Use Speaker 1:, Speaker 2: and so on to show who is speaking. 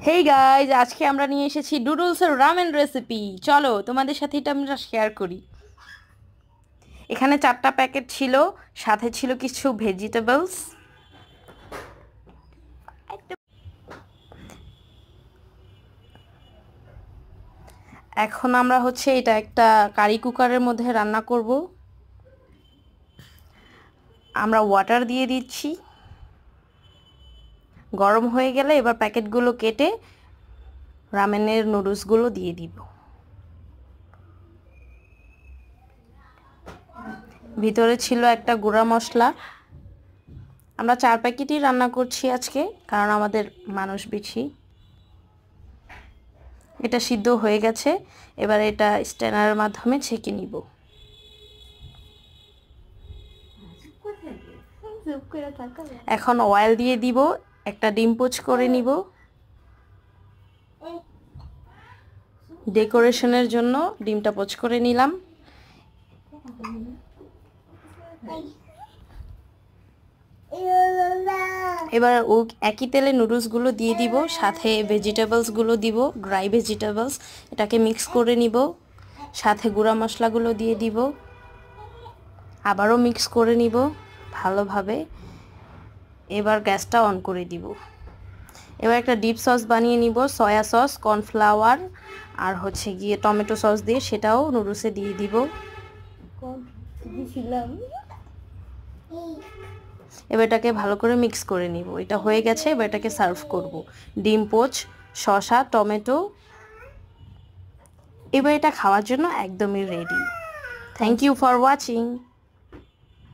Speaker 1: Hey guys, আজকে আমরা নিয়ে এসেছি নুডলসের রামেন রেসিপি। চলো তোমাদের সাথে এটা আমরা শেয়ার করি। এখানে 4টা প্যাকেট ছিল, সাথে ছিল কিছু ভেজিটেবলস। এখন আমরা এটা একটা কারি কুকারের মধ্যে রান্না করব। আমরা ওয়াটার দিয়ে দিচ্ছি। গরম হয়ে গেলে এবার প্যাকেটগুলো কেটে রামেনের নুডলসগুলো দিয়ে দিব। ভিতরে ছিল একটা গুঁড়া মশলা। আমরা 4 প্যাকেটই রান্না করছি আজকে, কারণ আমাদের মানুষ বেশি। এটা সিদ্ধ হয়ে গেছে, এবার এটা স্ট্যানারের মাধ্যমে ছেঁকে নিব। এখন অয়েল দিয়ে দিব, একটা ডিম পোচ করে নিব ডেকোরেশনের জন্য। ডিমটা পোচ করে নিলাম। এবার একই তেলে নুডলসগুলো দিয়ে দিব, সাথে ভেজিটেবলসগুলো দিব, ড্রাই ভেজিটেবলস। এটাকে মিক্স করে নিব, সাথে গুঁড়া মশলাগুলো দিয়ে দিব, আবারও মিক্স করে নিব ভালোভাবে। এবার গ্যাসটা অন করে দিব। এবার একটা ডিপ সস বানিয়ে নিব, সয়া সস, কর্নফ্লাওয়ার আর গিয়ে টমেটো সস দিয়ে, সেটাও নুডলসে দিয়ে দিব। এবার এটাকে ভালো করে মিক্স করে নিব। এটা হয়ে গেছে, এবার এটাকে সার্ভ করব। ডিম পোচ, শসা, টমেটো। এবার এটা খাওয়ার জন্য একদমই ready. Thank you for watching.